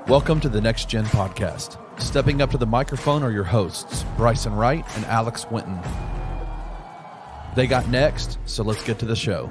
Welcome to the Next Gen Podcast. Stepping up to the microphone are your hosts, Bryson Wright and Alex Winton. They got next, so let's get to the show.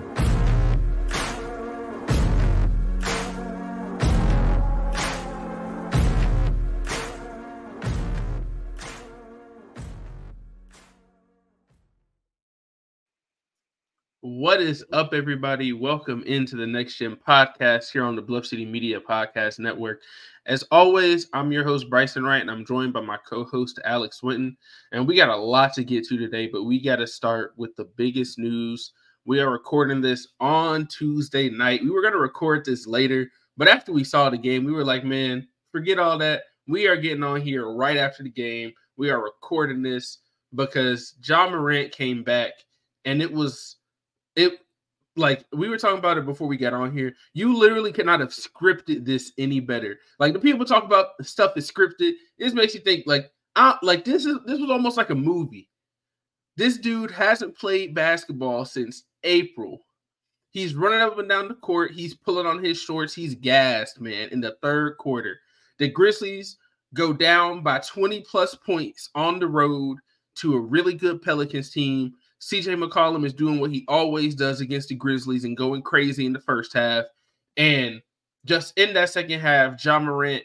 What is up, everybody? Welcome into the Next Gen Podcast here on the Bluff City Media Podcast Network. As always, I'm your host, Bryson Wright, and I'm joined by my co-host, Alex Winton. And we got a lot to get to today, but we got to start with the biggest news. We are recording this on Tuesday night. We were going to record this later, but after we saw the game, we were like, man, forget all that. We are getting on here right after the game. We are recording this because Ja Morant came back, and it like we were talking about it before we got on here. You literally could not have scripted this any better. Like the people talk about stuff is scripted. This makes you think this was almost like a movie. This dude hasn't played basketball since April. He's running up and down the court. He's pulling on his shorts. He's gassed, man, in the third quarter. The Grizzlies go down by 20 plus points on the road to a really good Pelicans team. CJ McCollum is doing what he always does against the Grizzlies and going crazy in the first half. And just in that second half, Ja Morant,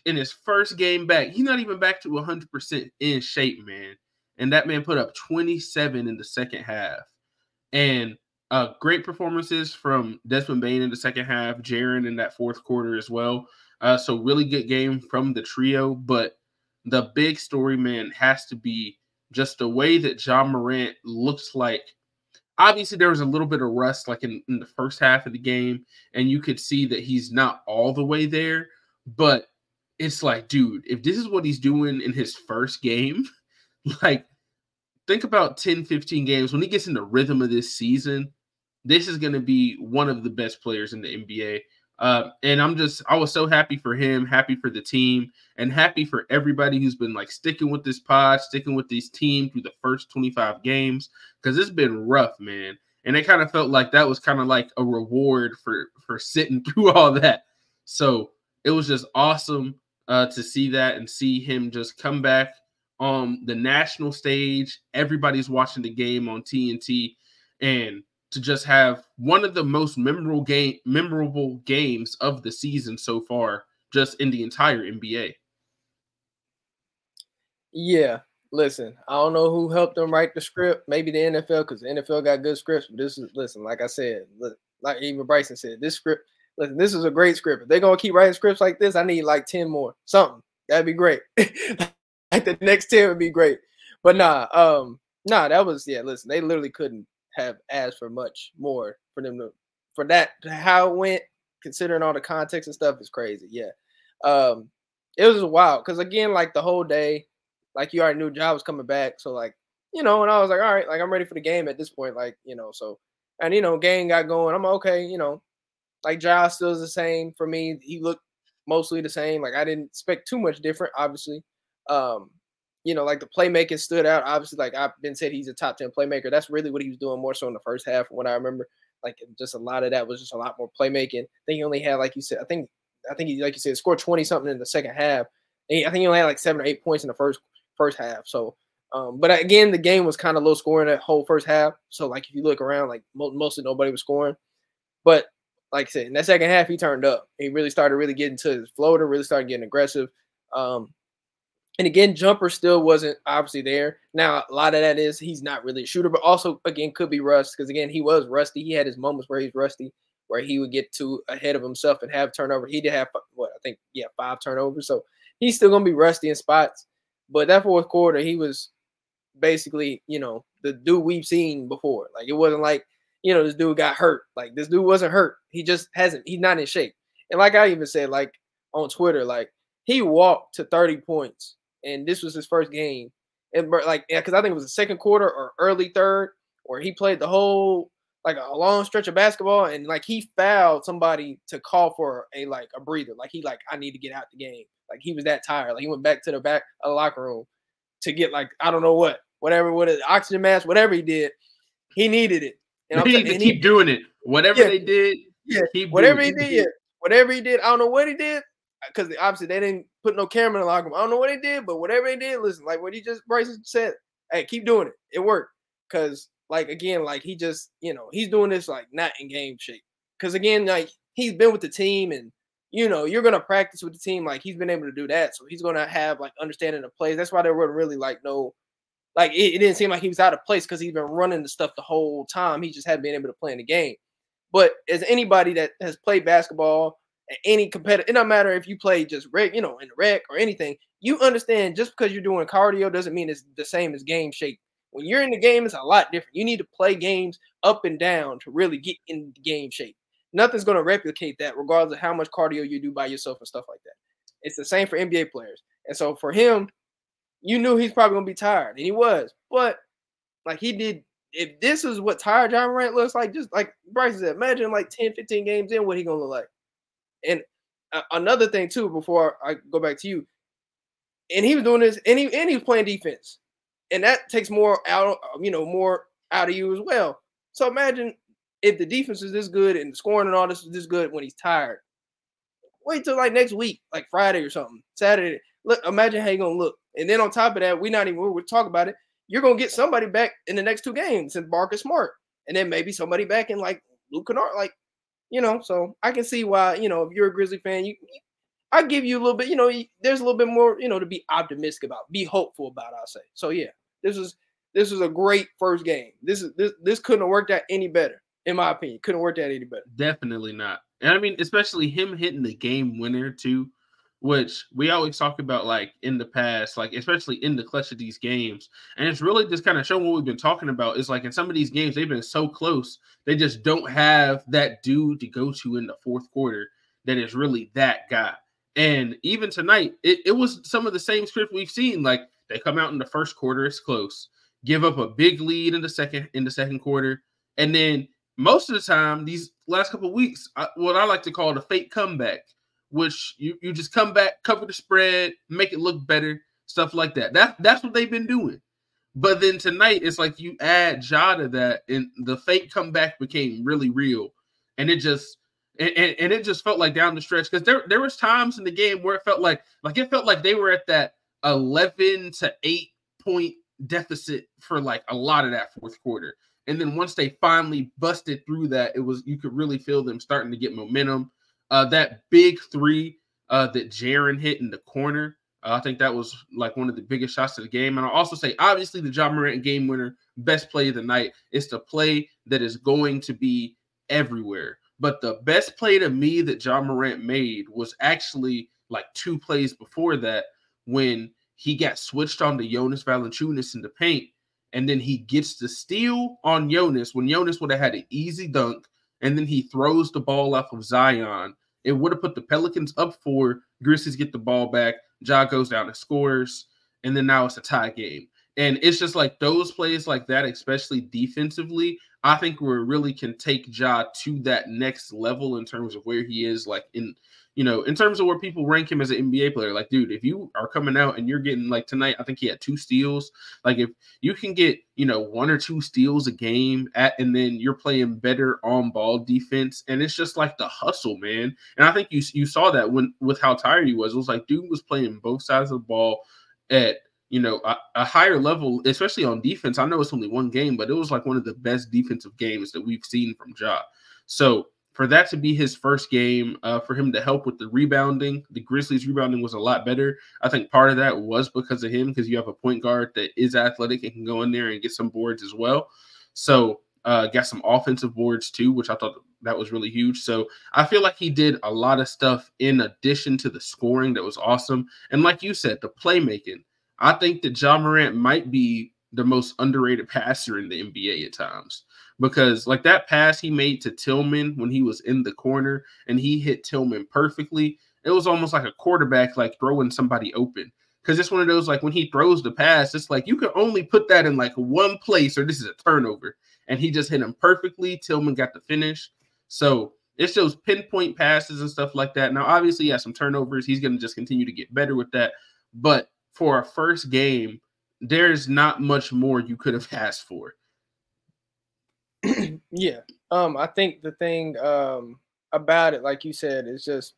in his first game back, he's not even back to 100% in shape, man. And that man put up 27 in the second half. And great performances from Desmond Bane in the second half, Jaren in that fourth quarter as well. So really good game from the trio. But the big story, man, has to be just the way that Ja Morant looks like. Obviously, there was a little bit of rust like in the first half of the game, and you could see that he's not all the way there. But it's like, dude, if this is what he's doing in his first game, like, think about 10, 15 games. When he gets in the rhythm of this season, this is going to be one of the best players in the NBA. And I was so happy for him, happy for the team, and happy for everybody who's been like sticking with this pod, sticking with this team through the first 25 games, because it's been rough, man. And it kind of felt like that was kind of like a reward for sitting through all that. So it was just awesome to see that and see him just come back on the national stage. Everybody's watching the game on TNT, and to just have one of the most memorable games of the season so far, just in the entire NBA. Yeah, listen, I don't know who helped them write the script. Maybe the NFL, because the NFL got good scripts. But like I said, like even Bryson said, this is a great script. If they're going to keep writing scripts like this, I need like 10 more, something. That'd be great. Like the next 10 would be great. But that was, listen, they literally couldn't have asked for much more for them for that. How it went, considering all the context and stuff, is crazy. Yeah. It was wild because, again, like the whole day, like you already knew Ja was coming back. So, like, and I was like, all right, like I'm ready for the game at this point. Like, so, and, game got going. I'm okay, like Ja still is the same for me. He looked mostly the same. Like I didn't expect too much different, obviously. Like the playmaking stood out. Obviously, like I've been said, he's a top 10 playmaker. That's really what he was doing more so in the first half. From what I remember, like just a lot of that was just a lot more playmaking. I think he only had, like you said, I think he, like you said, scored 20 something in the second half. I think he only had like 7 or 8 points in the first half. So, but again, the game was kind of low scoring that whole first half. So, like if you look around, like mostly nobody was scoring. But like I said, in that second half, he turned up. He really started getting to his floater. Really started getting aggressive. And again, jumper still wasn't obviously there. Now, a lot of that is he's not really a shooter, but also, again, could be rust because, again, he was rusty. He had his moments where he's rusty, where he would get too ahead of himself and have turnover. He did have, 5 turnovers. So he's still going to be rusty in spots. But that fourth quarter, he was basically, the dude we've seen before. Like, it wasn't like, this dude got hurt. Like, this dude wasn't hurt. He just he's not in shape. And like I even said, like, on Twitter, like, he walked to 30 points. And this was his first game. And because I think it was the second quarter or early third, where he played the whole, like a long stretch of basketball. And like he fouled somebody to call for a breather. Like I need to get out the game. Like he was that tired. Like he went back to the back of the locker room to get I don't know whatever, oxygen mask, whatever he did. He needed it. And he needed to keep doing it. Whatever they did, whatever he did. I don't know what he did. because obviously they didn't put no camera in the locker room. I don't know what they did, but whatever they did, listen, like what Bryson said, hey, keep doing it. It worked. Because, like, again, like he just, he's doing this like not in game shape. Because again, like he's been with the team and you're gonna practice with the team. Like he's been able to do that. So he's gonna have like understanding of plays. That's why there wasn't really like no, like it didn't seem like he was out of place because he's been running the stuff the whole time. He just hadn't been able to play in the game. But as anybody that has played basketball at any competitive, it doesn't matter if you play just in the rec or anything, you understand just because you're doing cardio doesn't mean it's the same as game shape. When you're in the game, it's a lot different. You need to play games up and down to really get in the game shape. Nothing's going to replicate that regardless of how much cardio you do by yourself and stuff like that. It's the same for NBA players. And so for him, you knew he's probably going to be tired, and he was. But like he did, if this is what tired Ja Morant looks like, just like Bryson said, imagine like 10, 15 games in, what he going to look like. And another thing too, before I go back to you, and he was doing this, and he was playing defense. And that takes more out of you as well. So imagine if the defense is this good and the scoring and all this is this good when he's tired. Wait till like next week, like Friday or something, Saturday. Look, imagine how you're gonna look. And then on top of that, we'll talk about it. You're gonna get somebody back in the next 2 games in Marcus Smart, and then maybe somebody back in like Luke Kennard, So I can see why if you're a Grizzly fan, I give you a little bit, there's a little bit more, to be optimistic about, be hopeful about, I'll say. So yeah, this was a great first game. This couldn't have worked out any better, in my opinion. Couldn't have worked out any better. Definitely not. And I mean, especially him hitting the game winner too, which we always talk about like in the past, like especially in the clutch of these games. And it's really just kind of showing what we've been talking about is like in some of these games, they've been so close. They just don't have that dude to go to in the fourth quarter that is really that guy. And even tonight, it was some of the same script we've seen. Like they come out in the first quarter, it's close, give up a big lead in the second quarter, and then most of the time, these last couple of weeks, what I like to call the fake comeback, which you just come back, cover the spread, make it look better, stuff like that. That's what they've been doing. But then tonight, it's like you add Ja to that, and the fake comeback became really real, and it just. And it just felt like down the stretch because there was times in the game where it felt like they were at that 11 to 8 point deficit for like a lot of that fourth quarter. And then once they finally busted through that, you could really feel them starting to get momentum. That big 3 that Jaren hit in the corner, I think that was like one of the biggest shots of the game. And I'll also say, obviously, the Ja Morant game winner, best play of the night. It's the play that is going to be everywhere. But the best play to me that Ja Morant made was actually like 2 plays before that when he got switched on to Jonas Valanciunas in the paint, and then he gets the steal on Jonas when Jonas would have had an easy dunk, and then he throws the ball off of Zion. It would have put the Pelicans up 4. Grizzlies get the ball back. Ja goes down and scores, and then now it's a tie game. And it's just like those plays like that, especially defensively, I think we really can take Ja to that next level in terms of where he is, like in terms of where people rank him as an NBA player. Like, dude, if you are coming out and you're getting like tonight, I think he had 2 steals. Like, if you can get 1 or 2 steals a game and then you're playing better on ball defense, and it's just like the hustle, man. And I think you saw that with how tired he was. It was like dude was playing both sides of the ball at a higher level, especially on defense. I know it's only 1 game, but it was like one of the best defensive games that we've seen from Ja. So for that to be his first game, for him to help with the rebounding, the Grizzlies rebounding was a lot better. I think part of that was because of him, because you have a point guard that is athletic and can go in there and get some boards as well. So got some offensive boards too, which I thought that was really huge. So I feel like he did a lot of stuff in addition to the scoring that was awesome. And like you said, the playmaking. I think that Ja Morant might be the most underrated passer in the NBA at times, because like that pass he made to Tillman when he was in the corner and he hit Tillman perfectly. It was almost like a quarterback, like throwing somebody open, because it's one of those, like when he throws the pass, it's like you can only put that in like one place or this is a turnover, and he just hit him perfectly. Tillman got the finish. So it's those pinpoint passes and stuff like that. Now, obviously, he has some turnovers. He's going to just continue to get better with that. But for a first game, there's not much more you could have asked for. Yeah. I think the thing about it, like you said, is just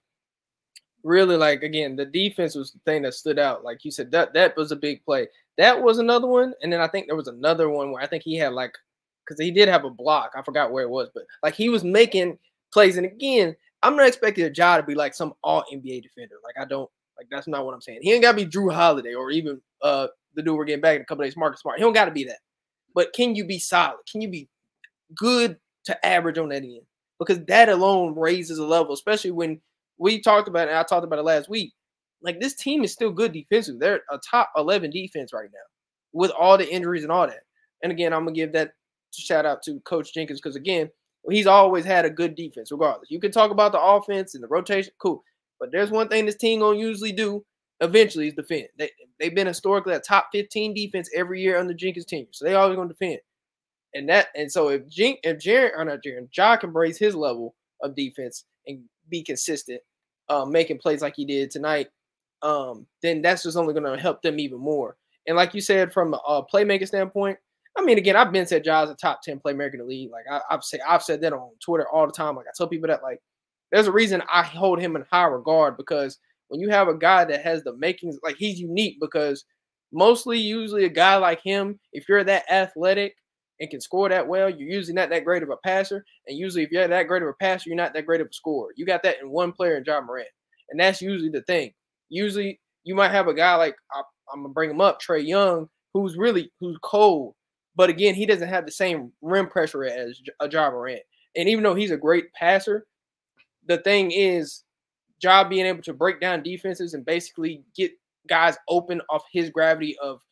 really, like, again, the defense was the thing that stood out. Like you said, that was a big play. That was another one. And then I think there was another one where I think he had like, because he did have a block. I forgot where it was, but like he was making plays. And again, I'm not expecting a Ja to be like some all NBA defender. Like I don't like that's not what I'm saying. He ain't gotta be Drew Holiday or even the dude we're getting back in a couple days, Marcus Smart. He don't gotta be that. But can you be solid? Can you be good to average on that end? Because that alone raises a level, especially when we talked about it, and I talked about it last week. Like this team is still good defensively. They're a top 11 defense right now with all the injuries and all that. And again, I'm gonna give that shout out to Coach Jenkins because again, he's always had a good defense, regardless. You can talk about the offense and the rotation, cool. But there's one thing this team gonna usually do eventually is defend. They've been historically a top 15 defense every year under Jenkins' tenure. So they always gonna defend. And so if Ja can raise his level of defense and be consistent, making plays like he did tonight, then that's just only going to help them even more. And like you said, from a playmaking standpoint, I mean, again, I've been said Ja's a top 10 playmaker in the league. Like I've said that on Twitter all the time. Like I tell people that like there's a reason I hold him in high regard because when you have a guy that has the makings, like he's unique because usually a guy like him, if you're that athletic and can score that well, you're usually not that great of a passer. And usually if you're that great of a passer, you're not that great of a scorer. You got that in one player in Ja Morant. And that's usually the thing. Usually you might have a guy like, I'm going to bring him up, Trae Young, who's cold. But again, he doesn't have the same rim pressure as Ja Morant. And even though he's a great passer, the thing is Ja being able to break down defenses and basically get guys open off his gravity of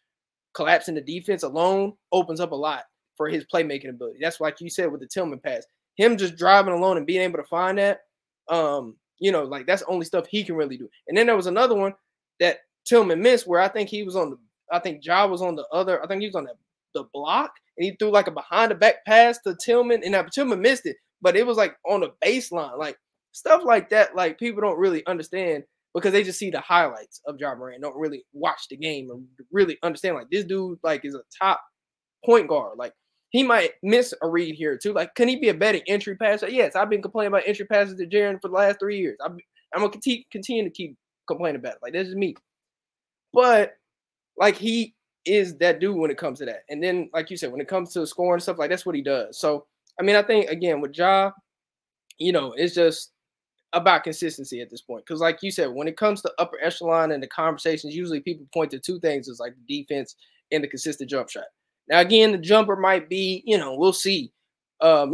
collapsing the defense alone opens up a lot for his playmaking ability. That's like you said with the Tillman pass. Him just driving alone and being able to find that, like that's the only stuff he can really do. And then there was another one that Tillman missed where I think Ja was on the other, I think he was on the block and he threw like a behind the back pass to Tillman and Tillman missed it, but it was like on the baseline, like stuff like that. Like people don't really understand because they just see the highlights of Ja Morant, don't really watch the game or really understand like this dude like is a top point guard. Like he might miss a read here too. Like, can he be a better entry passer? Yes, I've been complaining about entry passes to Jaren for the last 3 years. I'm gonna continue to keep complaining about it. Like this is me. But like he is that dude when it comes to that. And then, like you said, when it comes to scoring stuff, like that's what he does. So I mean, I think again with Ja, it's just about consistency at this point. Because like you said, when it comes to upper echelon and the conversations, usually people point to two things: is like the defense and the consistent jump shot. Now, again, the jumper might be, we'll see. But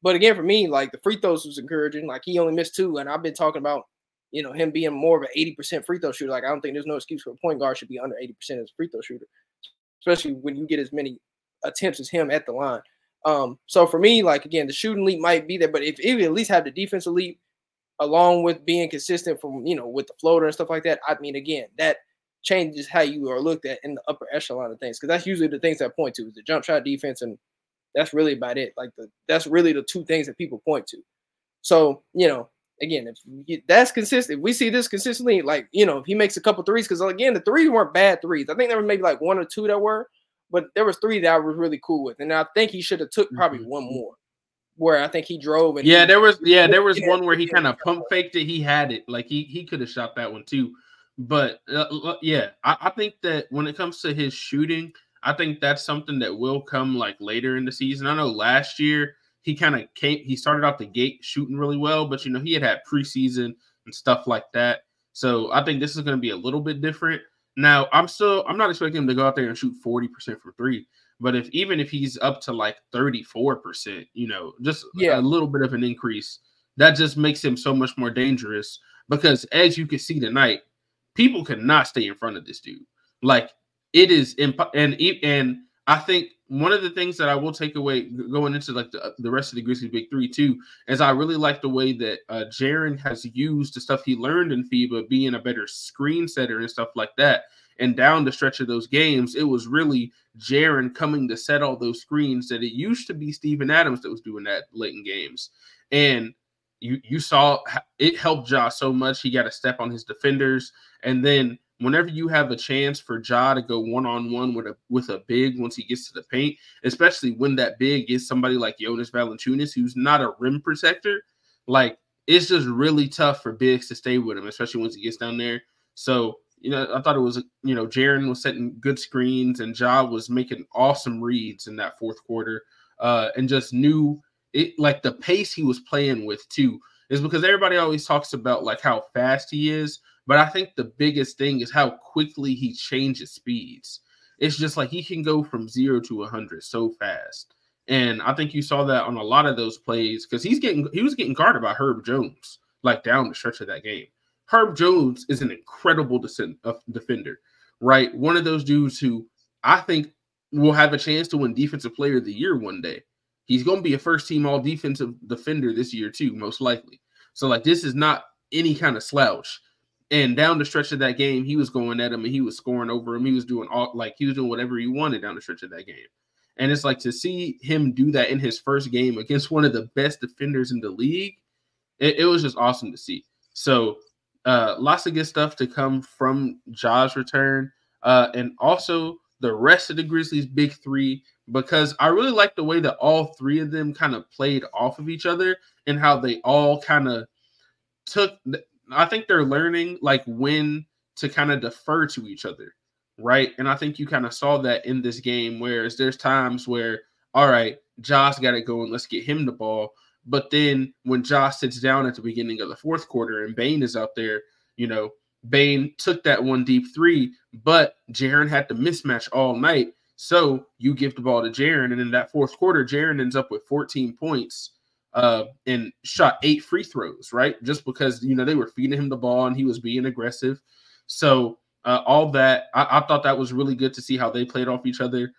again, for me, like the free throws was encouraging. Like he only missed 2, and I've been talking about, him being more of an 80% free throw shooter. Like I don't think there's no excuse for a point guard should be under 80% as a free throw shooter, especially when you get as many attempts as him at the line. So for me, like again, the shooting leap might be there, but if you at least have the defensive leap along with being consistent from, with the floater and stuff like that, I mean, again, that changes how you are looked at in the upper echelon of things, because that's usually the things I point to is the jump shot defense, and that's really about it. Like that's really the two things that people point to. So again, if that's consistent, we see this consistently. Like if he makes a couple threes, because again the threes weren't bad threes. I think there were maybe like 1 or 2 that were, but there was 3 that I was really cool with, and I think he should have took probably one more. Where I think he drove and there was one where he kind of pump faked it. He had it, like he could have shot that one too. But I think that when it comes to his shooting, I think that's something that will come like later in the season. I know last year he started out the gate shooting really well, but he had preseason and stuff like that. So I think this is going to be a little bit different. Now I'm not expecting him to go out there and shoot 40% from 3. But even if he's up to like 34%, just a little bit of an increase, that just makes him so much more dangerous. Because as you can see tonight, people cannot stay in front of this dude. Like it is, and I think one of the things that I will take away going into like the rest of the Grizzlies Big 3 too, is I really like the way that Jaren has used the stuff he learned in FIBA, being a better screen setter and stuff like that. And down the stretch of those games, it was really Jaren coming to set all those screens that it used to be Steven Adams that was doing that late in games. And you saw it helped Ja so much. He got to step on his defenders. And then whenever you have a chance for Ja to go one-on-one with a big once he gets to the paint, especially when that big is somebody like Jonas Valanciunas, who's not a rim protector, like it's just really tough for bigs to stay with him, especially once he gets down there. So, I thought it was, Jaren was setting good screens and Ja was making awesome reads in that fourth quarter, and just knew it, like the pace he was playing with too, is because everybody always talks about like how fast he is. But I think the biggest thing is how quickly he changes speeds. It's just like he can go from 0 to 100 so fast. And I think you saw that on a lot of those plays because he was getting guarded by Herb Jones, like down the stretch of that game. Herb Jones is an incredible defender, right? One of those dudes who I think will have a chance to win Defensive Player of the Year one day. He's going to be a first-team all-defensive defender this year too, most likely. So, like, this is not any kind of slouch. And down the stretch of that game, he was going at him and he was scoring over him. He was doing whatever he wanted down the stretch of that game. And it's like to see him do that in his first game against one of the best defenders in the league, it was just awesome to see. So lots of good stuff to come from Ja's return, and also the rest of the Grizzlies' big three, because I really like the way that all three of them kind of played off of each other and how they all kind of took – I think they're learning like when to kind of defer to each other, right? And I think you kind of saw that in this game, whereas there's times where, all right, Ja's got it going, let's get him the ball. But then when Ja sits down at the beginning of the fourth quarter and Bane is out there, Bane took that one deep three, but Jaren had to mismatch all night. So you give the ball to Jaren, and in that fourth quarter, Jaren ends up with 14 points and shot 8 free throws, right? Just because, they were feeding him the ball and he was being aggressive. So all that, I thought that was really good to see how they played off each other.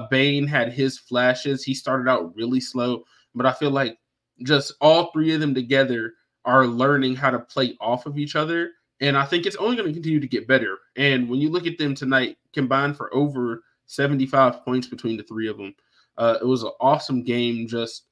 Bane had his flashes. He started out really slow, but I feel like just all three of them together are learning how to play off of each other. And I think it's only going to continue to get better. And when you look at them tonight, combined for over 75 points between the three of them, it was an awesome game just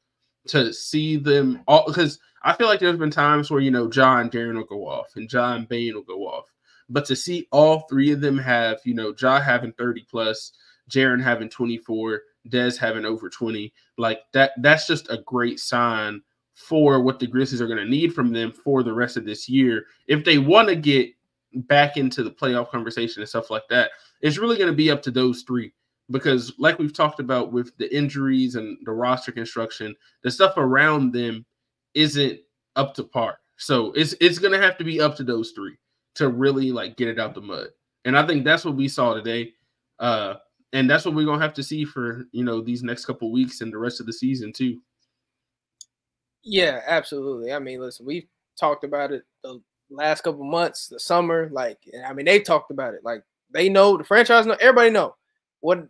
to see them all, because I feel like there's been times where, Ja and Jaren will go off and Ja and Bane will go off. But to see all three of them have, Ja having 30 plus, Jaren having 24, Dez having over 20, like that's just a great sign for what the Grizzlies are going to need from them for the rest of this year. If they want to get back into the playoff conversation and stuff like that, it's really going to be up to those three, because like we've talked about with the injuries and the roster construction, the stuff around them isn't up to par. So it's going to have to be up to those three to really like get it out the mud. And I think that's what we saw today. And that's what we're going to have to see for, these next couple of weeks and the rest of the season too. Yeah, absolutely. I mean, listen, we've talked about it the last couple of months, the summer, they've talked about it. Like, they know, the franchise know, everybody know what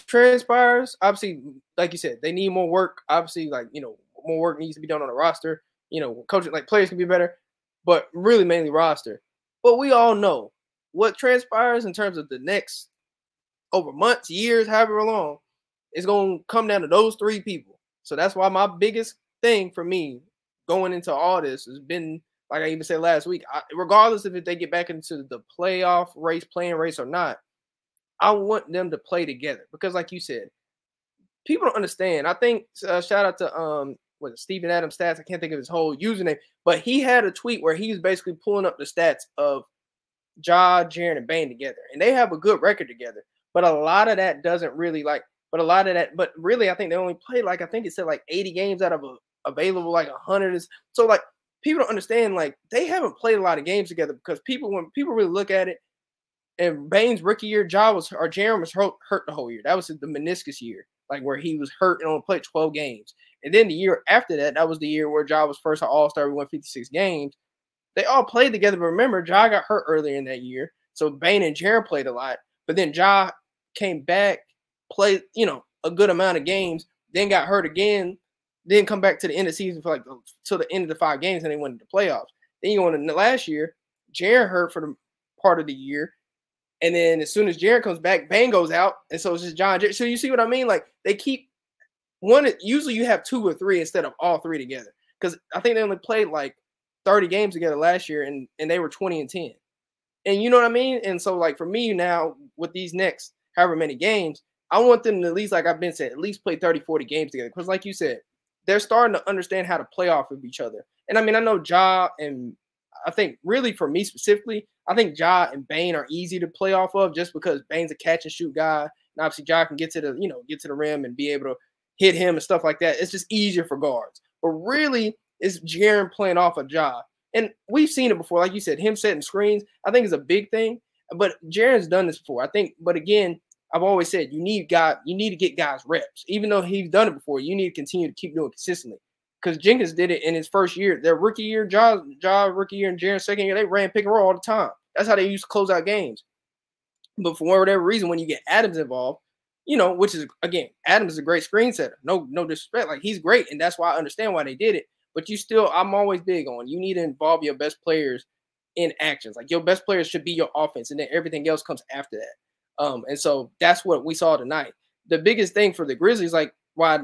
transpires. Obviously, like you said, they need more work. Obviously, more work needs to be done on the roster. Coaching, players can be better, but really mainly roster. But we all know what transpires in terms of the next over months, years, however long, is going to come down to those three people. So that's why my biggest thing for me going into all this has been, like I even said last week, regardless of if they get back into the playoff race, playing race or not, I want them to play together, because like you said, people don't understand. I think shout out to Steven Adams stats. I can't think of his whole username, but he had a tweet where he was basically pulling up the stats of Ja, Jaren, and Bane together, and they have a good record together. But a lot of that doesn't really but really I think they only played I think it said 80 games out of available 100 is so people don't understand they haven't played a lot of games together, because when people really look at it, and Bane's rookie year, Jaren was hurt the whole year. That was the meniscus year, where he was hurt and only played 12 games. And then the year after that, that was the year where Ja was first All-Star. We won 56 games. They all played together, but remember, Ja got hurt earlier in that year, so Bane and Jaren played a lot. But then Ja came back, played a good amount of games, then got hurt again, then come back to the end of the season for till the end of the 5 games, and they went into the playoffs. Then you go into last year, Jaren hurt for the part of the year. And then as soon as Jaren comes back, Bane goes out, and so it's just John. So you see what I mean? They keep one. Usually you have 2 or 3 instead of all 3 together, because I think they only played 30 games together last year, and they were 20-10. And you know what I mean? And so for me now with these next however many games, I want them to at least, like I've been saying, at least play 30, 40 games together, because like you said, they're starting to understand how to play off of each other. And I mean, I know Ja and I think really for me specifically, I think Ja and Bane are easy to play off of just because Bane's a catch and shoot guy. And obviously Ja can get to the rim and be able to hit him and stuff like that. It's just easier for guards. But really, it's Jaren playing off of Ja. And we've seen it before. Like you said, him setting screens, I think is a big thing. But Jaren's done this before. I think, but again, I've always said you need to get guys reps. Even though he's done it before, you need to continue to keep doing it consistently. Because Jenkins did it in his first year. Their rookie year, Ja rookie year, and Jaren's second year, they ran pick and roll all the time. That's how they used to close out games. But for whatever reason, when you get Adams involved, which is, again, Adams is a great screen setter. No disrespect. Like, he's great, and that's why I understand why they did it. But I'm always big on, you need to involve your best players in actions. Like, your best players should be your offense, and then everything else comes after that. And so that's what we saw tonight. The biggest thing for the Grizzlies, like, why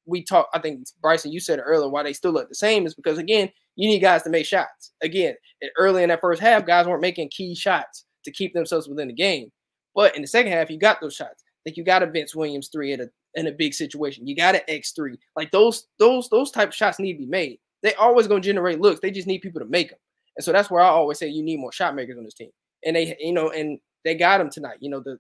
we talk, I think, Bryson, you said it earlier, why they still look the same is because, again, you need guys to make shots. Again, early in that first half, guys weren't making key shots to keep themselves within the game. But in the second half, you got those shots. Like, you got a Vince Williams 3 in a big situation. You got an X3. Like, those type of shots need to be made. They always going to generate looks. They just need people to make them. And so that's where I always say you need more shot makers on this team. And they got them tonight. The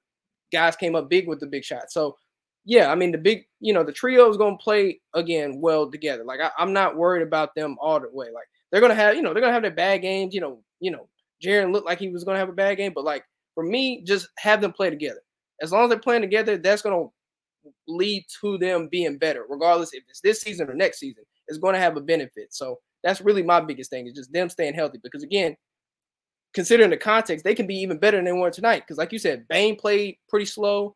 guys came up big with the big shots. So, yeah, I mean, the trio is going to play, again, well together. Like, I'm not worried about them all the way. Like, they're going to have their bad games. Jaren looked like he was going to have a bad game. But, like, for me, just have them play together. As long as they're playing together, that's going to lead to them being better, regardless if it's this season or next season. It's going to have a benefit. So that's really my biggest thing, is just them staying healthy. Because, again, considering the context, they can be even better than they were tonight. Because, like you said, Bane played pretty slow.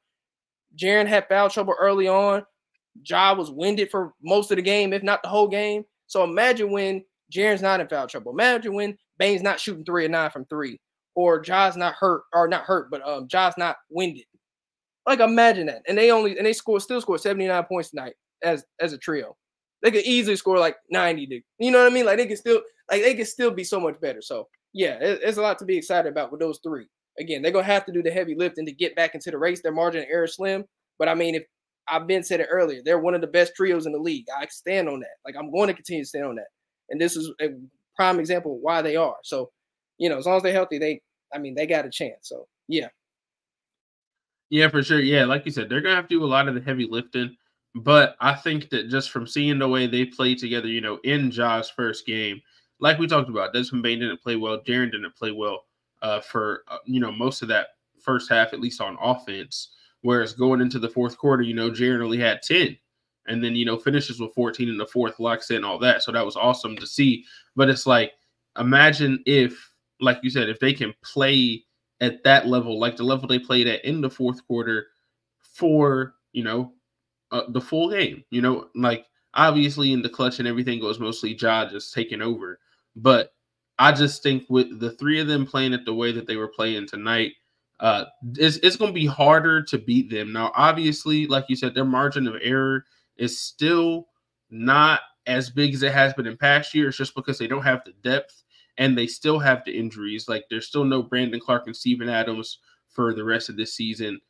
Jaren had foul trouble early on. Ja was winded for most of the game, if not the whole game. So imagine when Jaren's not in foul trouble. Imagine when Bane's not shooting 3 or 9 from 3. Or Ja's not hurt, but Ja's not winded. Like, imagine that. And they still scored 79 points tonight as a trio. They could easily score like 90. You know what I mean? Like, they could still be so much better. So yeah, it's a lot to be excited about with those three. Again, they're gonna have to do the heavy lifting to get back into the race. Their margin of error is slim. But I mean, if I've been said it earlier, they're one of the best trios in the league. I stand on that. Like, I'm going to continue to stand on that. And this is a prime example of why they are. So, as long as they're healthy, they got a chance. So yeah. Yeah, for sure. Yeah, like you said, they're gonna have to do a lot of the heavy lifting. But I think that just from seeing the way they played together, in Ja's first game, like we talked about, Desmond Bane didn't play well. Jaren didn't play well for most of that first half, at least on offense. Whereas going into the fourth quarter, Jaren only had 10. And then, finishes with 14 in the fourth, locks in all that. So that was awesome to see. But it's like, imagine if, like you said, if they can play at that level, like the level they played at in the fourth quarter for, the full game, like obviously in the clutch and everything goes mostly Ja just taking over. But I just think with the three of them playing it the way that they were playing tonight, it's going to be harder to beat them. Now, obviously, like you said, their margin of error is still not as big as it has been in past years, just because they don't have the depth and they still have the injuries. Like, there's still no Brandon Clark and Steven Adams for the rest of this season.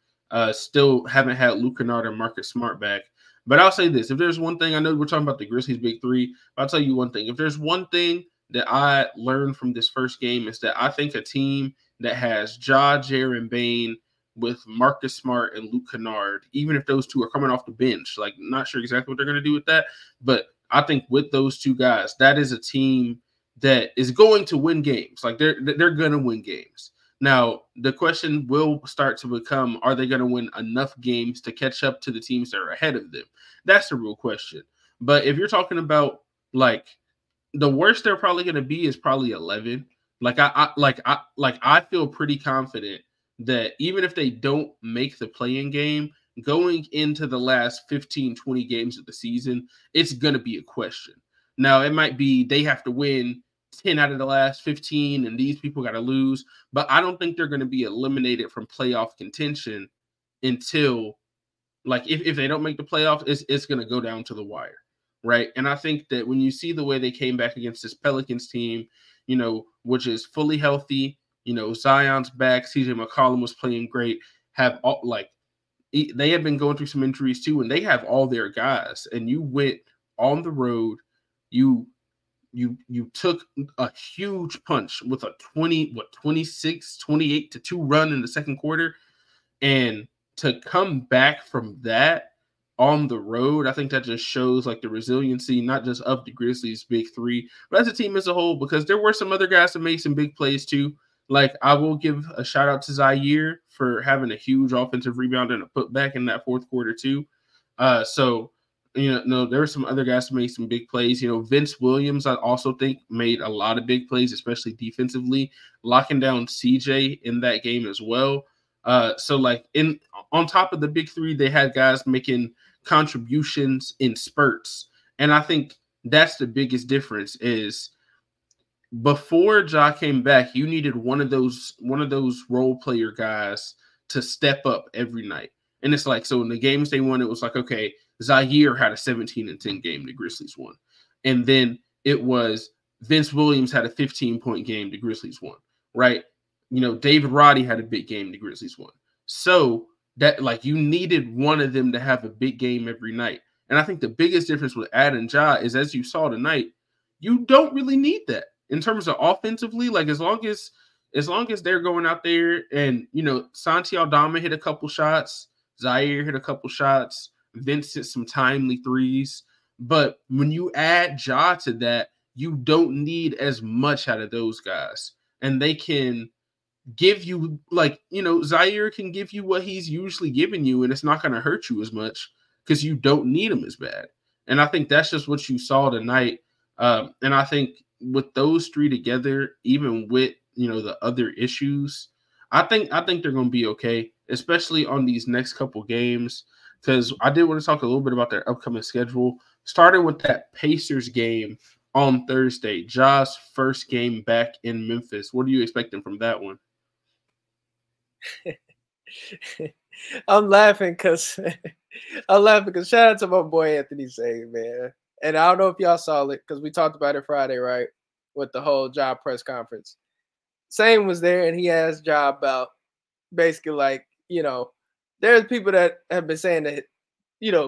Still haven't had Luke Kennard and Marcus Smart back. But I'll say this. If there's one thing, I know we're talking about the Grizzlies' big three, but I'll tell you one thing. If there's one thing that I learned from this first game, is that I think a team that has Ja, Jaren Bane with Marcus Smart and Luke Kennard, even if those two are coming off the bench, like, not sure exactly what they're going to do with that, but I think with those two guys, that is a team that is going to win games. Like, they're going to win games. Now, the question will start to become, are they going to win enough games to catch up to the teams that are ahead of them? That's the real question. But if you're talking about, like, the worst they're probably going to be is probably 11. I feel pretty confident that even if they don't make the play-in game, going into the last 15, 20 games of the season, it's going to be a question. Now, it might be they have to win 10 out of the last 15 and these people got to lose, but I don't think they're going to be eliminated from playoff contention until, like, if they don't make the playoffs, it's going to go down to the wire, right? And I think that when you see the way they came back against this Pelicans team, which is fully healthy, Zion's back, CJ McCollum was playing great, they have been going through some injuries too, and they have all their guys, and you went on the road, you you took a huge punch with a 28-2 run in the second quarter, and to come back from that on the road, I think that just shows like the resiliency, not just of the Grizzlies' big three, but as a team as a whole, because there were some other guys that made some big plays too. Like, I will give a shout out to Zaire for having a huge offensive rebound and a putback in that fourth quarter too. So, there were some other guys who made some big plays. Vince Williams, I also think, made a lot of big plays, especially defensively, locking down CJ in that game as well. So like on top of the big three, they had guys making contributions in spurts. And I think that's the biggest difference is before Ja came back, you needed one of those role player guys to step up every night. And it's like, so in the games they won, it was like, okay, Zaire had a 17-10 game, the Grizzlies won. And then it was Vince Williams had a 15-point game, the Grizzlies won, right? David Roddy had a big game, the Grizzlies won. So that, like, you needed one of them to have a big game every night. And I think the biggest difference with Ad and Ja is, as you saw tonight, you don't really need that in terms of offensively. Like, as long as they're going out there and, Santi Aldama hit a couple shots, Zaire hit a couple shots, Vince hit some timely threes. But when you add Ja to that, you don't need as much out of those guys. And they can give you, like, Zaire can give you what he's usually giving you, and it's not going to hurt you as much because you don't need him as bad. And I think that's just what you saw tonight. And I think with those three together, even with, the other issues, I think they're going to be okay, especially on these next couple games, because I did want to talk a little bit about their upcoming schedule, starting with that Pacers game on Thursday, Ja's first game back in Memphis. What are you expecting from that one? I'm laughing because shout out to my boy Anthony Say, man. And I don't know if y'all saw it because we talked about it Friday, right? With the whole Ja press conference. Same was there, and he asked Ja about basically like, there's people that have been saying that,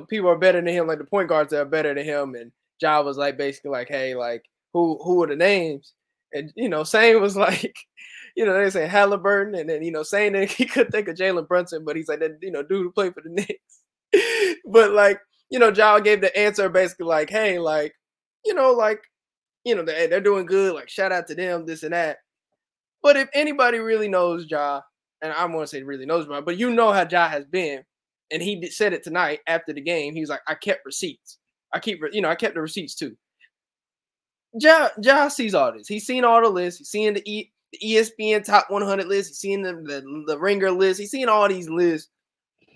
people are better than him, like the point guards that are better than him. And Ja was like, basically like, hey, like, who are the names? And, Sane was like, they say Halliburton, and then, saying that he could think of Jalen Brunson, but he's like that, dude who played for the Knicks. But like, Ja gave the answer basically like, hey, like, they're doing good. Like, shout out to them, this and that. But if anybody really knows Ja, and I want to say really knows Ja, but how Ja has been, and he said it tonight after the game. He was like, I kept receipts. I kept the receipts too. Ja sees all this. He's seen all the lists. He's seeing the ESPN top 100 list. He's seeing the Ringer list. He's seeing all these lists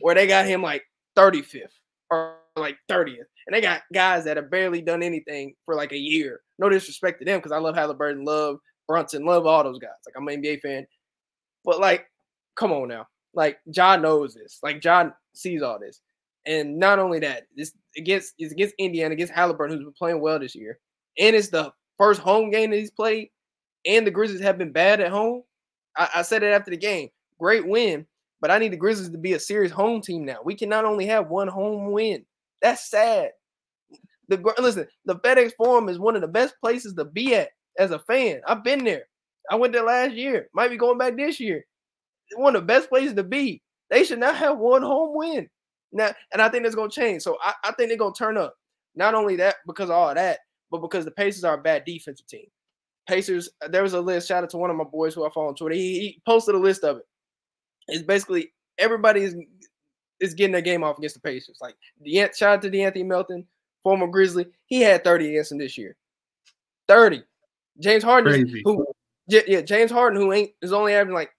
where they got him like 35th or like 30th. And they got guys that have barely done anything for like a year. No disrespect to them, because I love Halliburton, love Brunson, love all those guys. Like, I'm an NBA fan. But like, come on now. Like, Ja knows this. Like, Ja sees all this. And not only that, it's against Indiana, against Halliburton, who's been playing well this year. And it's the first home game that he's played. And the Grizzlies have been bad at home. I said it after the game. Great win. But I need the Grizzlies to be a serious home team now. We can not only have one home win. That's sad. Listen, the FedEx Forum is one of the best places to be at as a fan. I've been there. I went there last year. Might be going back this year. It's one of the best places to be. They should not have one home win. Now, and I think that's going to change. So I think they're going to turn up. Not only that, because of all that, but because the Pacers are a bad defensive team. Pacers, there was a list. Shout out to one of my boys who I follow on Twitter. He posted a list of it. It's basically everybody is getting their game off against the Pacers. Like, shout out to DeAnthony Melton, former Grizzly. He had 30 against them this year. 30. James Harden, James Harden, who is only averaging like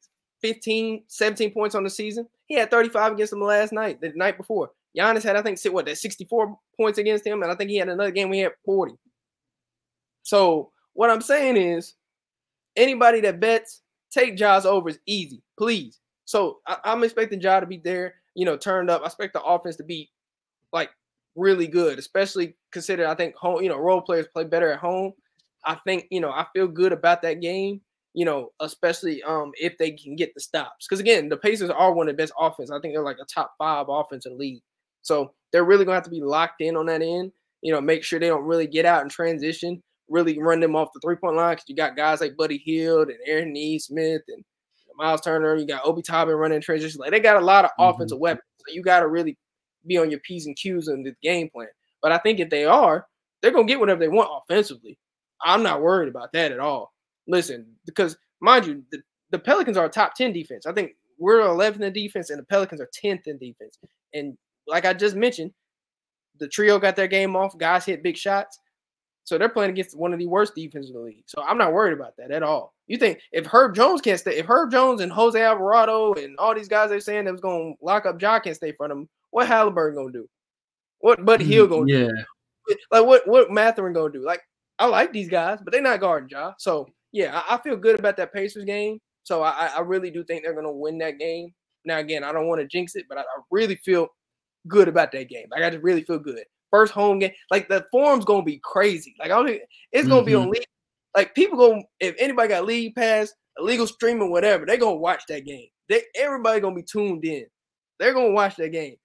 15, 17 points on the season. He had 35 against him the night before. Giannis had, I think, 64 points against him, and I think he had another game where he had 40. So what I'm saying is, anybody that bets, take Ja's overs easy, please. So I'm expecting Ja to be there, turned up. I expect the offense to be like really good, especially considering I think home, role players play better at home. I think, I feel good about that game, especially if they can get the stops. Because again, the Pacers are one of the best offense. I think they're like a top 5 offense in the league. So they're really gonna have to be locked in on that end, make sure they don't really get out and transition. really run them off the 3-point line because you got guys like Buddy Hield and Aaron Neesmith and Miles Turner. You got Obi Toppin running transition. Like they got a lot of offensive weapons. So you got to really be on your P's and Q's in the game plan. But I think if they are, they're going to get whatever they want offensively. I'm not worried about that at all. Listen, because mind you, the Pelicans are a top 10 defense. I think we're 11th in defense and the Pelicans are 10th in defense. And like I just mentioned, the trio got their game off. Guys hit big shots. So they're playing against one of the worst defenses in the league. So I'm not worried about that at all. You think if Herb Jones can't stay, if Herb Jones and Jose Alvarado and all these guys they're saying that was going to lock up Ja can't stay in front of him, what Halliburton going to do? What Buddy Hield going to do? Like what Matherin going to do? Like I like these guys, but they're not guarding Ja. So yeah, I feel good about that Pacers game. So I really do think they're going to win that game. Now again, I don't want to jinx it, but I really feel good about that game. Like I just really feel good. First home game, like the forum's gonna be crazy. Like it's gonna be on league. Like people go if anybody got league pass, illegal streaming, whatever, they gonna watch that game. Everybody gonna be tuned in. They're gonna watch that game.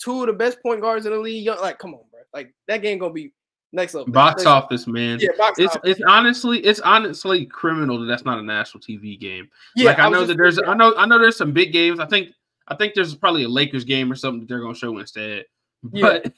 Two of the best point guards in the league. Like, come on, bro. Like that game gonna be next level. Box office, man. Yeah, office. It's honestly criminal that that's not a national TV game. Yeah, like I know there's some big games. I think there's probably a Lakers game or something that they're gonna show instead. But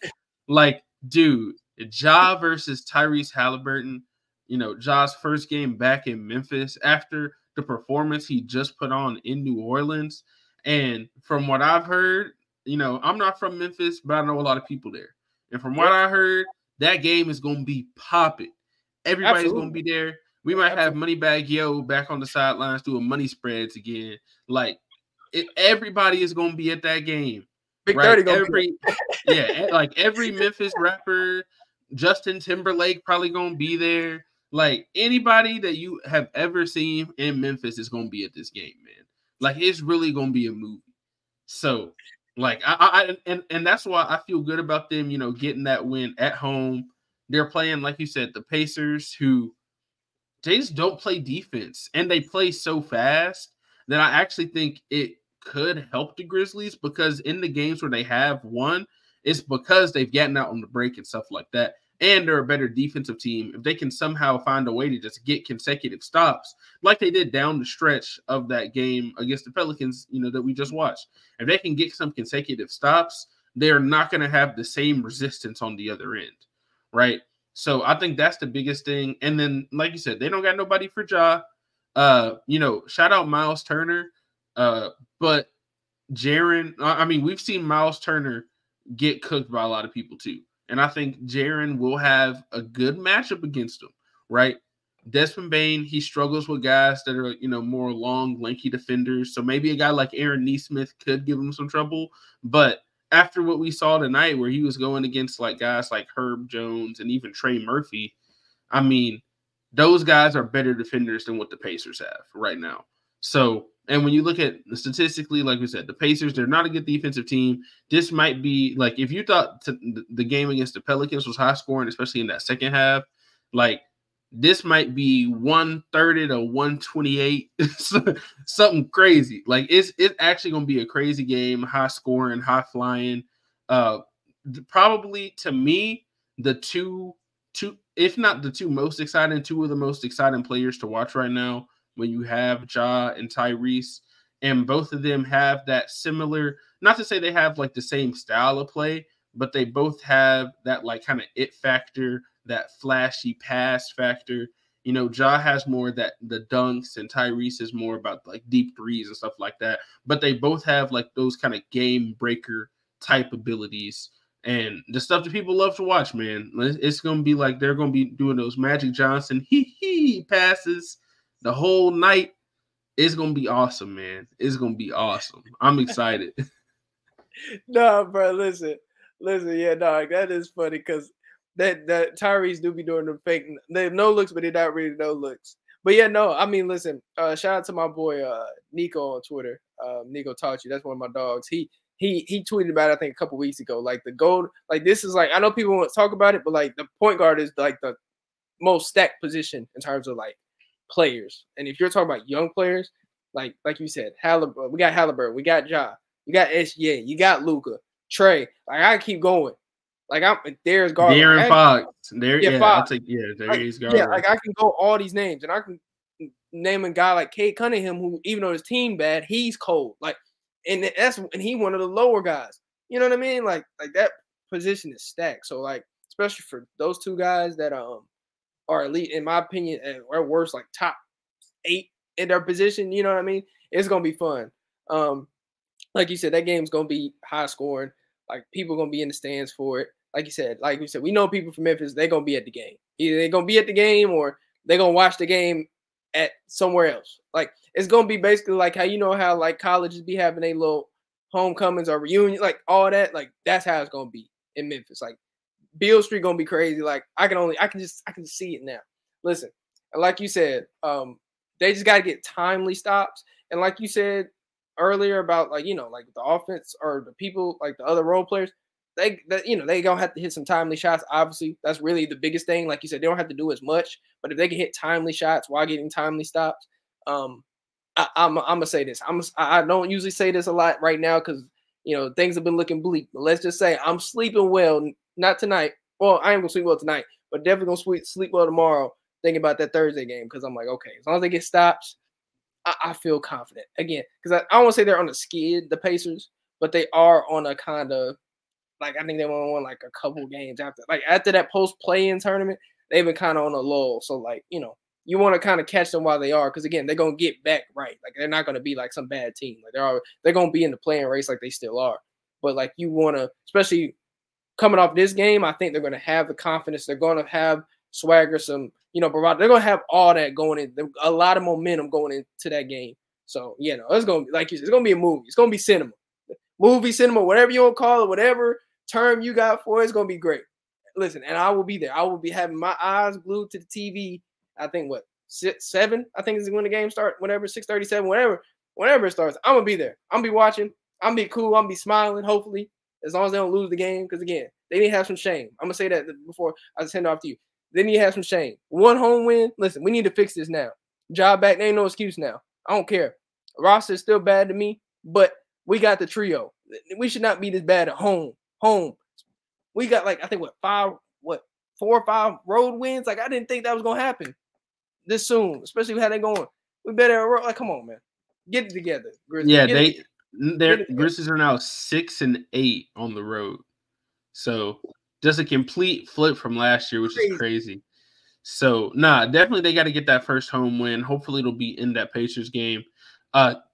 like, dude, Ja versus Tyrese Halliburton, Ja's first game back in Memphis after the performance he just put on in New Orleans. And from what I've heard, I'm not from Memphis, but I know a lot of people there. And from what I heard, that game is going to be popping. Everybody's going to be there. We might have Moneybag Yo back on the sidelines doing money spreads again. Like, everybody is going to be at that game. Big right? 30 like every Memphis rapper, Justin Timberlake probably gonna be there. Like anybody that you have ever seen in Memphis is gonna be at this game, man. Like it's really gonna be a movie. So, like and that's why I feel good about them, getting that win at home. They're playing, like you said, the Pacers, who they just don't play defense, and they play so fast that I actually think it could help the Grizzlies, because in the games where they have won, it's because they've gotten out on the break and stuff like that. And they're a better defensive team. If they can somehow find a way to just get consecutive stops, like they did down the stretch of that game against the Pelicans, that we just watched. If they can get some consecutive stops, they're not going to have the same resistance on the other end, right? So I think that's the biggest thing. And then, like you said, they don't got nobody for Ja. Shout out Miles Turner. But Jaren, we've seen Miles Turner get cooked by a lot of people too. And I think Jaren will have a good matchup against him, right? Desmond Bane, he struggles with guys that are, more long, lanky defenders. So maybe a guy like Aaron Neesmith could give him some trouble. But after what we saw tonight, where he was going against like guys like Herb Jones and even Trey Murphy, those guys are better defenders than what the Pacers have right now. So, and when you look at statistically, like we said, the Pacers, they're not a good defensive team. This might be like, if you thought the game against the Pelicans was high scoring, especially in that second half, like this might be 130 to 128, something crazy. Like it's actually going to be a crazy game, high scoring, high flying. Probably to me, the two, if not the two most exciting, two of the most exciting players to watch right now, when you have Ja and Tyrese, and both of them have that similar, not to say they have like the same style of play, but they both have that like kind of it factor, that flashy pass factor. Ja has more that the dunks, and Tyrese is more about like deep threes and stuff like that. But they both have like those kind of game breaker type abilities, and the stuff that people love to watch, man. It's going to be like they're going to be doing those Magic Johnson passes the whole night. It's going to be awesome, man. It's going to be awesome. I'm excited. No, bro, listen. Yeah, dog, that is funny because that Tyrese do be doing the fake, they no looks, but they're not really no looks. But yeah, no, listen, shout out to my boy Nico on Twitter. Nico taught you. That's one of my dogs. He tweeted about it, I think, a couple weeks ago. Like the gold, like this is like, I know people want to talk about it, but like the point guard is like the most stacked position in terms of like players. And if you're talking about young players, like you said, we got Halliburton, we got Ja, you got SGA, you got Luka, Trey. Like I keep going. Like there's Garland. De'Aaron Fox. There, Yeah, yeah, 5. I'll take there he's got Yeah, like I can go all these names, and I can name a guy like Cade Cunningham, who even though his team bad, he's cold. Like, and he one of the lower guys. You know what I mean? Like that position is stacked. So like, especially for those two guys that are elite, in my opinion, or worse, like top 8 in their position. You know what I mean? It's gonna be fun. Like you said, that game's gonna be high scoring. Like people gonna be in the stands for it. Like we said, we know people from Memphis. They're gonna be at the game. Either they're gonna be at the game or they're gonna watch the game at somewhere else. Like it's gonna be basically like how like colleges be having a little homecomings or reunion, like all that. Like that's how it's gonna be in Memphis. Like Beale Street gonna be crazy. Like I can just see it now. Listen, like you said, they just gotta get timely stops. And like you said earlier about like the offense or the people like the other role players, they gonna have to hit some timely shots. Obviously, that's really the biggest thing. Like you said, they don't have to do as much, but if they can hit timely shots while getting timely stops, I'm gonna say this. I don't usually say this a lot right now because things have been looking bleak. But let's just say I'm sleeping well. Not tonight. Well, I ain't gonna sleep well tonight, but definitely gonna sleep well tomorrow. Thinking about that Thursday game because I'm like, okay, as long as they get stops, I feel confident again because I don't want to say they're on a skid, the Pacers, but they are on a kind of like I think they won like a couple games after that post play-in tournament. They've been kind of on a lull, so like you want to kind of catch them while they are because again they're gonna get back right. Like they're not gonna be like some bad team. Like they're gonna be in the play-in race like they still are. But like you want to, especially coming off this game, I think they're gonna have the confidence. They're gonna have swagger, some bravado. They're gonna have all that going in, a lot of momentum going into that game. So it's gonna be like you said, it's gonna be a movie. It's gonna be cinema, cinema, whatever you want to call it, whatever term you got for it, it's gonna be great. Listen, and I will be there. I will be having my eyes glued to the TV. I think 7. I think is when the game starts. Whatever 6:37, whenever it starts, I'm gonna be there. I'm gonna be watching. I'm gonna be cool. I'm gonna be smiling. Hopefully, as long as they don't lose the game, because again, they need to have some shame. I'm gonna say that before I send it off to you. They need to have some shame. 1 home win. Listen, we need to fix this now. Job back. There ain't no excuse now. I don't care. Roster is still bad to me, but we got the trio. We should not be this bad at home. We got I think 4 or 5 road wins. Like I didn't think that was gonna happen this soon, especially how they going. We better come on, man. Get it together, Grizzlies. Yeah, Grizzlies are now 6-8 on the road. So just a complete flip from last year, which is crazy. So definitely they got to get that first home win. Hopefully it'll be in that Pacers game.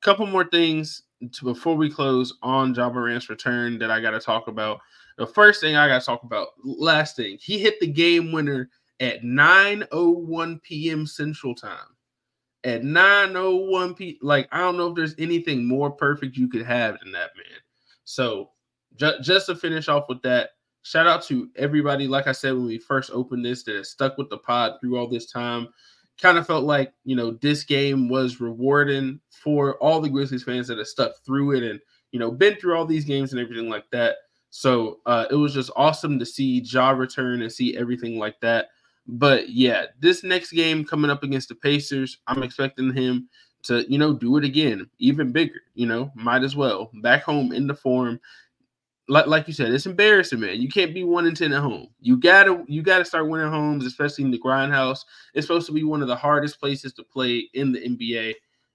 Couple more things before we close on Ja Morant's return that I got to talk about. The first thing I got to talk about, last thing, he hit the game winner at 9:01 p.m. Central Time. At 9:01 p.m. Like, I don't know if there's anything more perfect you could have than that, man. So just to finish off with that, shout out to everybody, like I said, when we first opened this, that has stuck with the pod through all this time. Kind of felt like, this game was rewarding for all the Grizzlies fans that have stuck through it and, been through all these games and everything like that. So it was just awesome to see Ja return and see everything like that. But yeah, this next game coming up against the Pacers, I'm expecting him to, do it again, even bigger, might as well. Back home in the Forum. Like you said, it's embarrassing, man. You can't be 1-10 at home. You gotta start winning homes, especially in the grindhouse. It's supposed to be one of the hardest places to play in the NBA.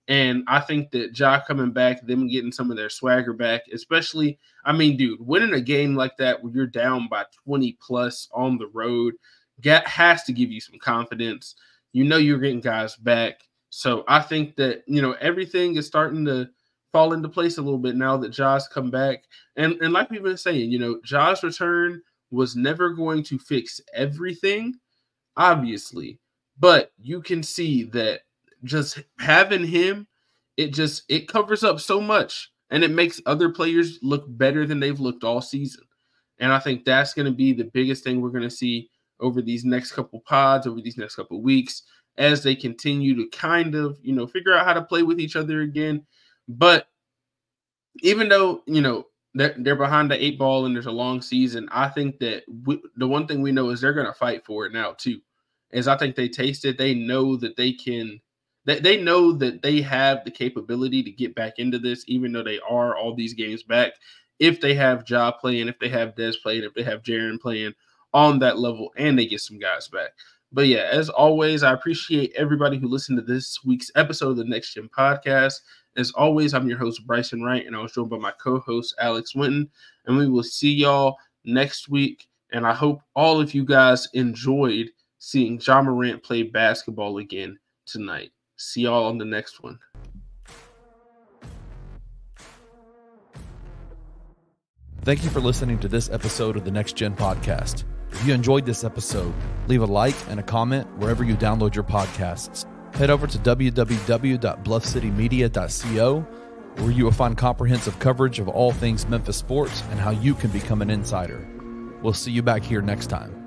And I think that Ja coming back, them getting some of their swagger back, especially, dude, winning a game like that where you're down by 20 plus on the road has to give you some confidence. You're getting guys back. So I think that, everything is starting to fall into place a little bit now that Ja's come back. And like we've been saying, Ja's return was never going to fix everything, obviously. But you can see that just having him, it covers up so much. And it makes other players look better than they've looked all season. And I think that's going to be the biggest thing we're going to see over these next couple pods, over these next couple weeks, as they continue to kind of, figure out how to play with each other again. But even though, they're behind the 8 ball and there's a long season, I think that the one thing we know is they're going to fight for it now too. As I think they taste it, they know that they can, they know that they have the capability to get back into this, even though they are all these games back. If they have Ja playing, if they have Des playing, if they have Jaren playing, on that level and they get some guys back. But yeah, as always, I appreciate everybody who listened to this week's episode of the Next Gen Podcast. As always, I'm your host, Bryson Wright, and I was joined by my co-host, Alex Winton. And we will see y'all next week. And I hope all of you guys enjoyed seeing Ja Morant play basketball again tonight. See y'all on the next one. Thank you for listening to this episode of the Next Gen Podcast. If you enjoyed this episode, leave a like and a comment wherever you download your podcasts. Head over to www.bluffcitymedia.co, where you will find comprehensive coverage of all things Memphis sports and how you can become an insider. We'll see you back here next time.